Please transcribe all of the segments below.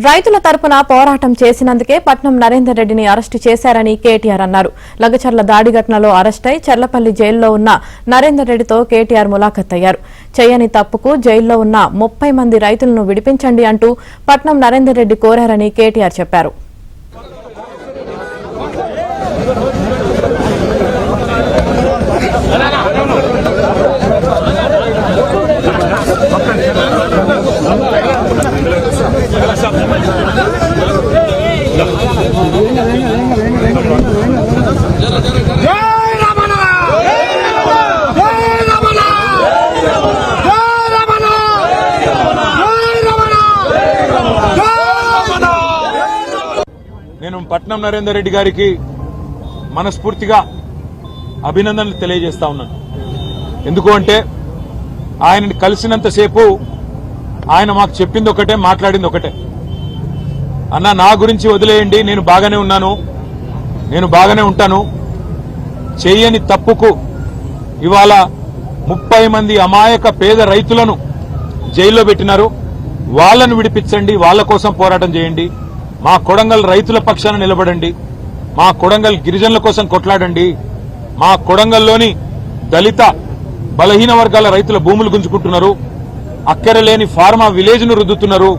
రైతుల తరపున పోరాటం చేసినందుకే పట్నం నరేందర్ రెడ్డిని అరెస్టు చేశారని కేటీఆర్ అన్నారు. లగచర్ల దాడి ఘటనలో అరెస్టై చర్లపల్లి జైల్లో ఉన్న నరేందర్ రెడ్డితో కేటీఆర్ ములాఖత్ అయ్యారు. చేయని తప్పుకు జైల్లో ఉన్న 30 మంది రైతులను విడిపించండి అంటూ పట్నం నరేందర్ రెడ్డి కోరారని కేటీఆర్ చెప్పారు. నేను పట్నం నరేందర్ రెడ్డి గారికి మనస్ఫూర్తిగా అభినందనలు తెలియజేస్తా ఉన్నాను. ఎందుకు అంటే ఆయనని కలిసినంతసేపు ఆయన మాకు చెప్పింది ఒకటే, మాట్లాడింది ఒకటే. అన్న, నా గురించి వదిలేయండి, నేను బాగానే ఉన్నాను, నేను బాగానే ఉంటాను. చేయని తప్పుకు ఇవాళ 30 మంది అమాయక పేద రైతులను జైల్లో పెట్టినారు. వాళ్లను విడిపించండి, వాళ్ల కోసం పోరాటం చేయండి. మా కొడంగల్ రైతుల పక్షాన నిలబడండి, మా కొడంగల్ గిరిజనుల కోసం కొట్లాడండి. మా కొడంగల్లోని దళిత బలహీన వర్గాల రైతుల భూములు గుంజుకుంటున్నారు, అక్కరలేని ఫార్మా విలేజ్ ను రుద్దుతున్నారు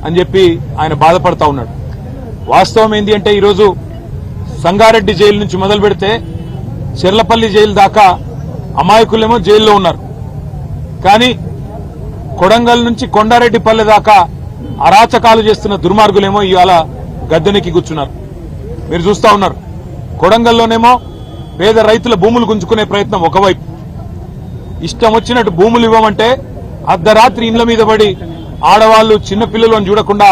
అని చెప్పి ఆయన బాధపడతా ఉన్నాడు. వాస్తవం ఏంటి అంటే ఈరోజు సంగారెడ్డి జైలు నుంచి మొదలు పెడితే చెర్లపల్లి జైలు దాకా అమాయకులేమో జైల్లో ఉన్నారు. కానీ కొడంగల్ నుంచి కొండారెడ్డిపల్లె దాకా అరాచకాలు చేస్తున్న దుర్మార్గులేమో ఇవాళ గద్దెనెక్కి కూర్చున్నారు. మీరు చూస్తా ఉన్నారు. కొడంగల్లోనేమో పేద రైతుల భూములు గుంజుకునే ప్రయత్నం ఒకవైపు, ఇష్టం వచ్చినట్టు భూములు ఇవ్వమంటే అర్ధరాత్రి ఇండ్ల మీద పడి ఆడవాళ్లు చిన్నపిల్లలను చూడకుండా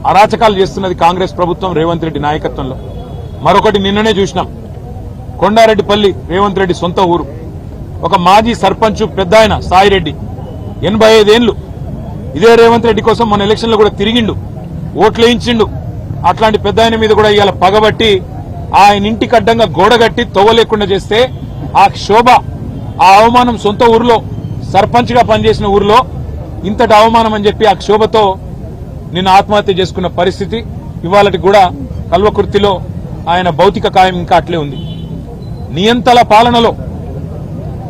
అరాచకాలు చేస్తున్నది కాంగ్రెస్ ప్రభుత్వం రేవంత్ రెడ్డి నాయకత్వంలో. మరొకటి నిన్ననే చూసినాం. కొండారెడ్డిపల్లి రేవంత్ రెడ్డి సొంత ఊరు. ఒక మాజీ సర్పంచ్ పెద్ద ఆయన సాయిరెడ్డి 85 ఏళ్లు ఇదే రేవంత్ రెడ్డి కోసం మన ఎలక్షన్ లో కూడా తిరిగిండు, ఓట్లేయించిండు. అట్లాంటి పెద్ద ఆయన మీద కూడా ఇవాళ పగబట్టి ఆయన ఇంటికి అడ్డంగా గోడగట్టి తొవ్వ లేకుండా చేస్తే ఆ క్షోభ, ఆ అవమానం సొంత ఊరిలో సర్పంచ్ గా పనిచేసిన ఊరిలో ఇంతటి అవమానం అని చెప్పి ఆ క్షోభతో నిన్న ఆత్మహత్య చేసుకున్న పరిస్థితి. ఇవాళకి కూడా కల్వకుర్తిలో ఆయన భౌతిక కాయం ఇంకా అట్లే ఉంది. నియంతల పాలనలో,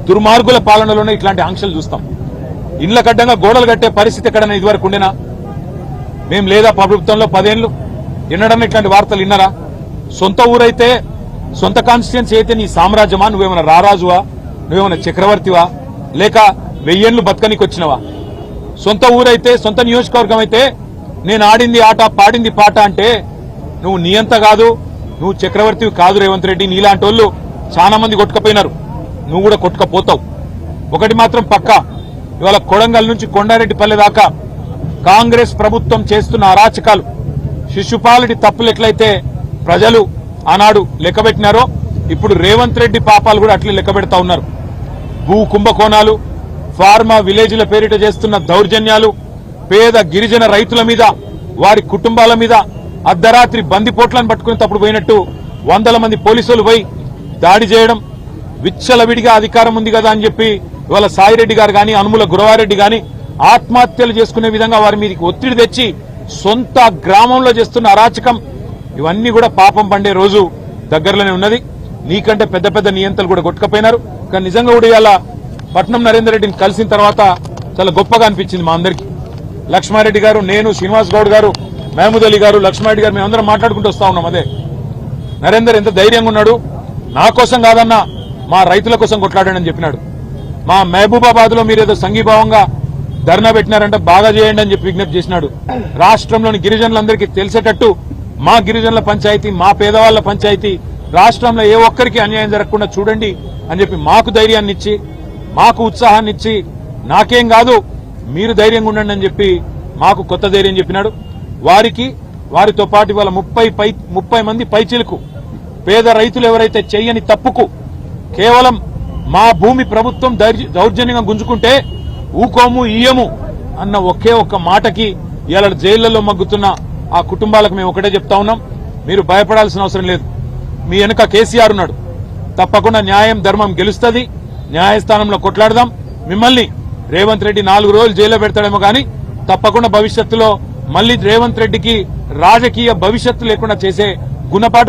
దుర్మార్గుల పాలనలోనే ఇట్లాంటి ఆంక్షలు చూస్తాం. ఇండ్ల కడ్డంగా గోడలు కట్టే పరిస్థితి ఎక్కడైనా ఇదివరకు ఉండేనా? మేం లేదా ప్రభుత్వంలో 10 ఏళ్లు ఎన్నడన్నా ఇట్లాంటి వార్తలు విన్నారా? సొంత ఊరైతే, సొంత కాన్స్టిట్యున్సీ అయితే నీ సామ్రాజ్యమా? నువ్వేమైనా రారాజువా? నువ్వేమైనా చక్రవర్తివా? లేక 1000 ఏళ్లు బతకనికి వచ్చినవా? సొంత ఊరైతే, సొంత నియోజకవర్గం అయితే నేను ఆడింది ఆట, పాడింది పాట అంటే నువ్వు నియంత కాదు, నువ్వు చక్రవర్తివి కాదు రేవంత్ రెడ్డి. నీలాంటి వాళ్ళు చాలా మంది కొట్టుకపోయినారు, నువ్వు కూడా కొట్టుకపోతావు. ఒకటి మాత్రం పక్కా, ఇవాళ కొడంగల్ నుంచి కొండారెడ్డిపల్లె దాకా కాంగ్రెస్ ప్రభుత్వం చేస్తున్న అరాచకాలు, శిశుపాలుడి తప్పులు ఎట్లయితే ప్రజలు ఆనాడు లెక్కబెట్టినారో ఇప్పుడు రేవంత్ రెడ్డి పాపాలు కూడా అట్లే లెక్కబెడతా ఉన్నారు. భూ కుంభకోణాలు, ఫార్మా విలేజ్ల పేరిట చేస్తున్న దౌర్జన్యాలు, పేద గిరిజన రైతుల మీద, వారి కుటుంబాల మీద అర్ధరాత్రి బందిపోట్లను పట్టుకునేటప్పుడు పోయినట్టు 100 మంది పోలీసులు పోయి దాడి చేయడం, విచ్చలవిడిగా అధికారం ఉంది కదా అని చెప్పి ఇవాళ సాయిరెడ్డి గారు గాని, అనుముల గురవారెడ్డి గాని ఆత్మహత్యలు చేసుకునే విధంగా వారి మీదకి ఒత్తిడి తెచ్చి సొంత గ్రామంలో చేస్తున్న అరాచకం, ఇవన్నీ కూడా పాపం పండే రోజు దగ్గరలోనే ఉన్నది. నీకంటే పెద్ద పెద్ద నియంతలు కూడా కొట్టుకపోయినారు. కానీ నిజంగా కూడా ఇవాళ పట్నం నరేందర్ రెడ్డిని కలిసిన తర్వాత చాలా గొప్పగా అనిపించింది మా అందరికీ. లక్ష్మారెడ్డి గారు, నేను, శ్రీనివాస్ గౌడ్ గారు, మహమూద్ అలీ గారు, లక్ష్మారెడ్డి గారు మేమందరం మాట్లాడుకుంటూ వస్తా ఉన్నాం. అదే నరేందర్ ఎంత ధైర్యంగా ఉన్నాడు, నా కోసం కాదన్నా మా రైతుల కోసం కొట్లాడాడని చెప్పినాడు. మా మహబూబాబాద్ లో మీరేదో సంఘీభావంగా ధర్నా పెట్టినారంటే బాగా చేయండి అని చెప్పి విజ్ఞప్తి చేసినాడు. రాష్ట్రంలోని గిరిజనులందరికీ తెలిసేటట్టు మా గిరిజనుల పంచాయతీ, మా పేదవాళ్ల పంచాయతీ, రాష్ట్రంలో ఏ ఒక్కరికి అన్యాయం జరగకుండా చూడండి అని చెప్పి మాకు ధైర్యాన్ని ఇచ్చి, మాకు ఉత్సాహాన్ని ఇచ్చి, నాకేం కాదు మీరు ధైర్యంగా ఉండండి అని చెప్పి మాకు కొత్త ధైర్యం చెప్పినాడు. వారితో పాటు ఇవాళ 30 మంది పైచిలకు పేద రైతులు ఎవరైతే చెయ్యని తప్పుకు కేవలం మా భూమి ప్రభుత్వం దౌర్జన్యంగా గుంజుకుంటే ఊకోము ఇయ్యము అన్న ఒకే ఒక్క మాటకి ఇవాళ జైళ్లలో మగ్గుతున్న ఆ కుటుంబాలకు మేము ఒకటే చెప్తా ఉన్నాం, మీరు భయపడాల్సిన అవసరం లేదు. మీ వెనుక కేసీఆర్ ఉన్నాడు. తప్పకుండా న్యాయం ధర్మం గెలుస్తుంది. న్యాయస్థానంలో కొట్లాడదాం. మిమ్మల్ని రేవంత్ రెడ్డి 4 రోజులు జైల్లో పెడతాడేమో కానీ తప్పకుండా భవిష్యత్తులో మళ్ళీ రేవంత్ రెడ్డికి రాజకీయ భవిష్యత్తు లేకుండా చేసే గుణపాఠం